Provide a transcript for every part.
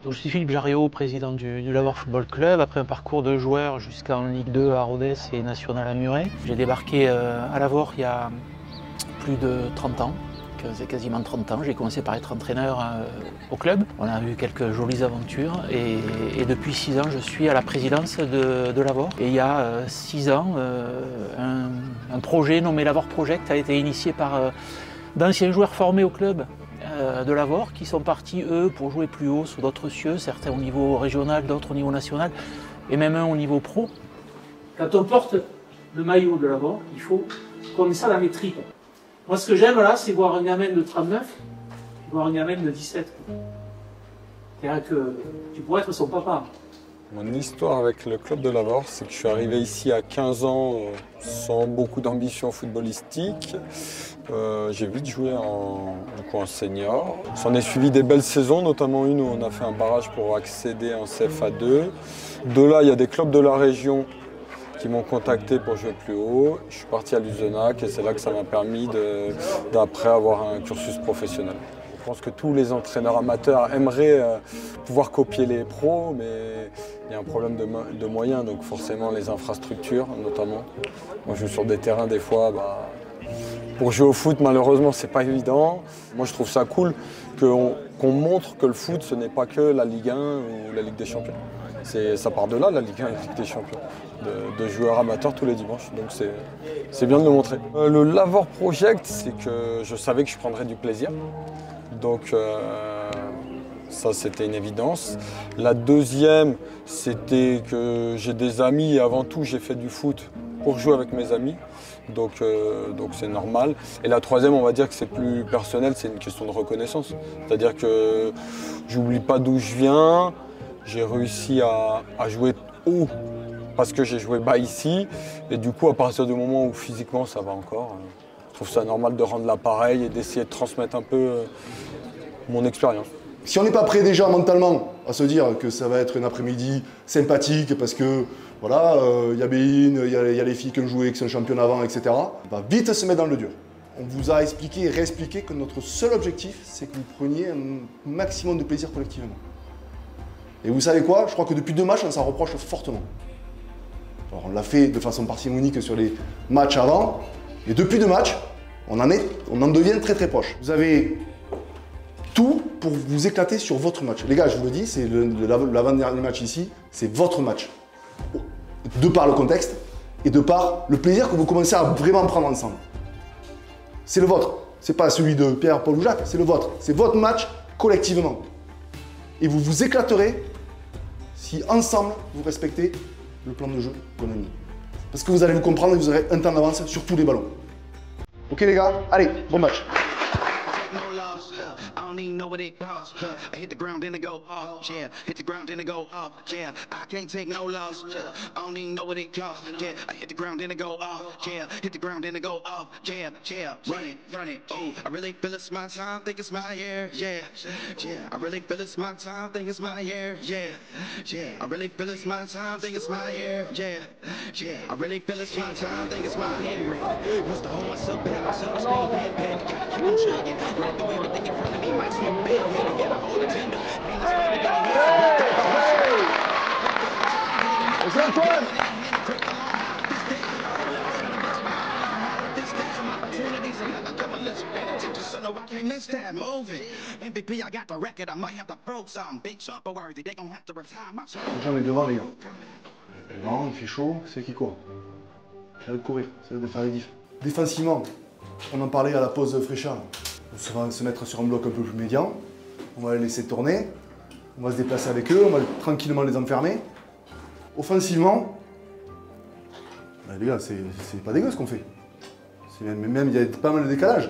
Donc, je suis Philippe Jariot, président du Lavore Football Club. Après un parcours de joueur jusqu'en Ligue 2 à Rodez et National à Muret, j'ai débarqué à Lavore il y a plus de 30 ans. C'est quasiment 30 ans. J'ai commencé par être entraîneur au club. On a eu quelques jolies aventures et depuis 6 ans, je suis à la présidence de Lavore. Et il y a 6 ans, un projet nommé Lavore Project a été initié par d'anciens joueurs formés au club de Lavore qui sont partis, eux, pour jouer plus haut sous d'autres cieux, certains au niveau régional, d'autres au niveau national et même un au niveau pro. Quand on porte le maillot de Lavore, il faut qu'on ait ça dans les tripes. Moi, ce que j'aime là, c'est voir un gamin de 39 et voir un gamin de 17. C'est-à-dire que tu pourrais être son papa. Mon histoire avec le club de Lavore, c'est que je suis arrivé ici à 15 ans sans beaucoup d'ambition footballistique. J'ai vite joué en senior. S'en est suivi des belles saisons, notamment une où on a fait un barrage pour accéder en CFA2. De là, il y a des clubs de la région qui m'ont contacté pour jouer plus haut. Je suis parti à Luzenac et c'est là que ça m'a permis d'après avoir un cursus professionnel. Je pense que tous les entraîneurs amateurs aimeraient pouvoir copier les pros, mais il y a un problème de moyens, donc forcément les infrastructures notamment. Moi je joue sur des terrains des fois, pour jouer au foot malheureusement c'est pas évident. Moi je trouve ça cool qu'on montre que le foot ce n'est pas que la Ligue 1 ou la Ligue des Champions. Ça part de là, la Ligue 1 et la Ligue des Champions, de joueurs amateurs tous les dimanches, donc c'est bien de le montrer. Le Lavore Project, c'est que je savais que je prendrais du plaisir, donc ça c'était une évidence. La deuxième, c'était que j'ai des amis et avant tout j'ai fait du foot pour jouer avec mes amis, donc c'est normal. Et la troisième, on va dire que c'est plus personnel, c'est une question de reconnaissance, c'est-à-dire que j'oublie pas d'où je viens. J'ai réussi à jouer haut parce que j'ai joué bas ici. Et du coup, à partir du moment où physiquement ça va encore, je trouve ça normal de rendre l'appareil et d'essayer de transmettre un peu mon expérience. Si on n'est pas prêt déjà mentalement à se dire que ça va être un après-midi sympathique parce que voilà, y a Béine, il y a les filles qui ont joué, qui sont championnes avant, etc., on va vite se mettre dans le dur. On vous a expliqué et réexpliqué que notre seul objectif, c'est que vous preniez un maximum de plaisir collectivement. Et vous savez quoi? Je crois que depuis 2 matchs, on s'en reproche fortement. Alors on l'a fait de façon parcimonique sur les matchs avant, et depuis 2 matchs, on en devient très très proche. Vous avez tout pour vous éclater sur votre match. Les gars, je vous le dis, c'est l'avant-dernier match ici, c'est votre match. De par le contexte et de par le plaisir que vous commencez à vraiment prendre ensemble. C'est le vôtre. C'est pas celui de Pierre, Paul ou Jacques, c'est le vôtre. C'est votre match collectivement. Et vous vous éclaterez si ensemble vous respectez le plan de jeu qu'on a mis. Parce que vous allez vous comprendre et vous aurez un temps d'avance sur tous les ballons. Ok les gars, allez, bon match. I don't even know what it costs. I hit the ground and I go off, yeah. Hit the ground and I go off, yeah. I can't take no loss. I don't even know what it costs. Yeah, I hit the ground and I go off, yeah. Hit the ground and I go off, yeah, yeah. Run it. Oh, I really feel it's my time. Think it's my year, yeah, yeah. I really feel it's my time. Think it's my year, yeah, yeah. I really feel it's my time. Think it's my year, yeah, yeah. I really feel it's my time. Think it's my year. Used to hold myself back, myself stay bad. Keep on shaking. Right the way I'm thinking in front of me. Might smoke big, get a hold of tender. It's Antoine! MVP, I got the record, I might have to throw some big shot, but worthy, they gon' have to retire my shot. Jean est devant les gars. Devant, il fait chaud, c'est qui court. C'est de courir, c'est de faire les diffs. Défensivement, on en parlait à la pause fraîcheur. On va se mettre sur un bloc un peu plus médian, on va les laisser tourner, on va se déplacer avec eux, on va tranquillement les enfermer. Offensivement, bah les gars, c'est pas dégueu ce qu'on fait. Même il y a pas mal de décalage.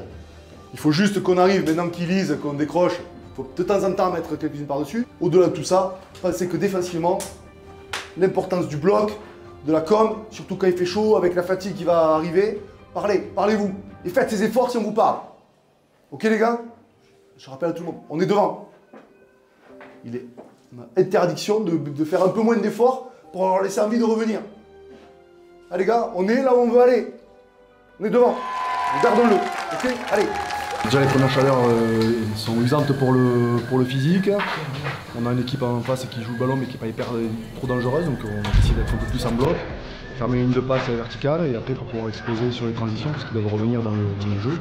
Il faut juste qu'on arrive, maintenant qu'ils lisent, qu'on décroche, il faut de temps en temps mettre quelques-unes par-dessus. Au-delà de tout ça, pensez que défensivement, l'importance du bloc, de la com, surtout quand il fait chaud, avec la fatigue qui va arriver, parlez-vous. Et faites ces efforts si on vous parle. Ok les gars? Je rappelle à tout le monde, on est devant. On a interdiction de faire un peu moins d'efforts pour leur laisser envie de revenir. Ah les gars, on est là où on veut aller. On est devant. Gardons-le. Ok? Allez. Déjà les premières chaleurs sont usantes pour le physique. On a une équipe en face qui joue le ballon mais qui n'est pas hyper trop dangereuse, donc on va essayer d'être un peu plus en bloc. Fermer une ligne de passe verticale et après pour pouvoir exploser sur les transitions parce qu'ils doivent revenir dans le jeu.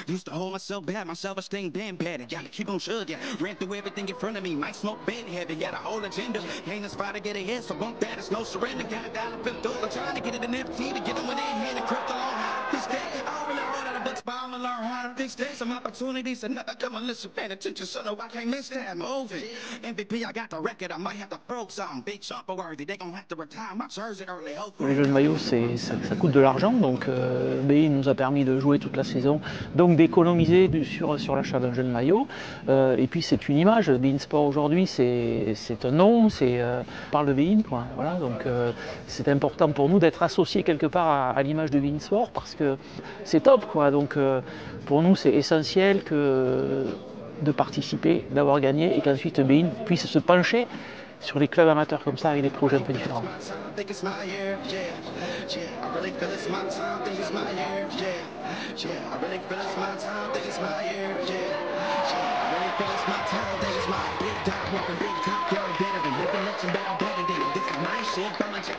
Used to hold myself back, my self-esteem damn bad. Gotta keep on chugging. Ran through everything in front of me. Might smoke bed heavy. Got a whole agenda. Ain't a spot to get ahead, so bump that. It's no surrender. Got a dollar filled through. I'm trying to get it in FT to get them with their hand and crypto on high. This day, I don't really hold out a books, but I'm gonna learn how to fix that. Some opportunities and never come and listen, paying attention, so no, I can't miss that moving. MVP, I got the record. I might have to throw something. Big jumper worthy. They gonna have to retire my jersey early. Les jeux de maillot, ça coûte de l'argent, donc BeIN nous a permis de jouer toute la saison, donc d'économiser sur l'achat d'un jeu de maillot. Et puis c'est une image, BeIN Sport aujourd'hui, c'est un nom, on parle de BeIN, quoi. Voilà, donc c'est important pour nous d'être associés quelque part à l'image de BeIN Sport parce que c'est top, quoi. Donc pour nous c'est essentiel de participer, d'avoir gagné et qu'ensuite BeIN puisse se pencher sur les clubs amateurs comme ça avec des projets un peu différents.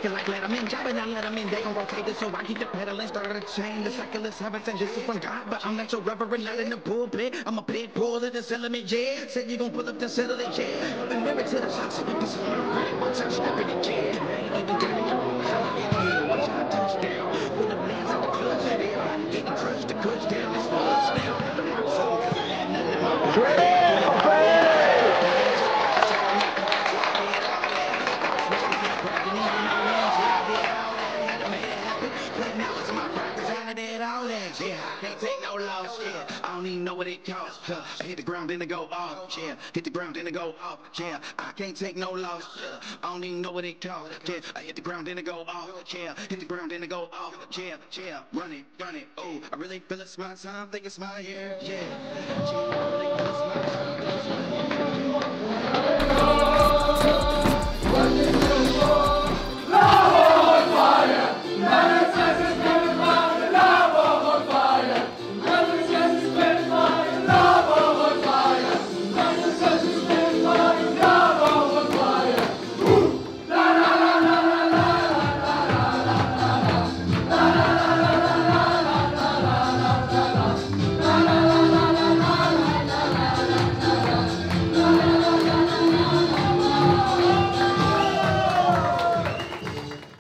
Like let them in, jumping and let them in. They gon' rotate this, so I keep the pedaling. Started to change the cyclist. Haven't said this is from God, but I'm not your reverend, not in the pulpit. I'm a big bull of this element, yeah. Said you gon' pull up to settle it, yeah. I've been married to the shots. This is my right. Watch out, stepping it, yeah. Ain't even got it wrong. Watch out, touchdown. When the lands out the clutch, everybody getting crushed. The cuts down, it's for us now. The mark's on, cause I had nothing in my pocket. Yeah, I can't take no loss, yeah. I don't even know what it costs. I hit the ground, then it go off, yeah. Hit the ground, then it go off, yeah. I can't take no loss, I don't even know what it costs, yeah. I hit the ground, then it go off, yeah. Hit the ground, then it go off, yeah. Run it, oh. I really feel it's my time, think it's my year, yeah. I really feel it's my time.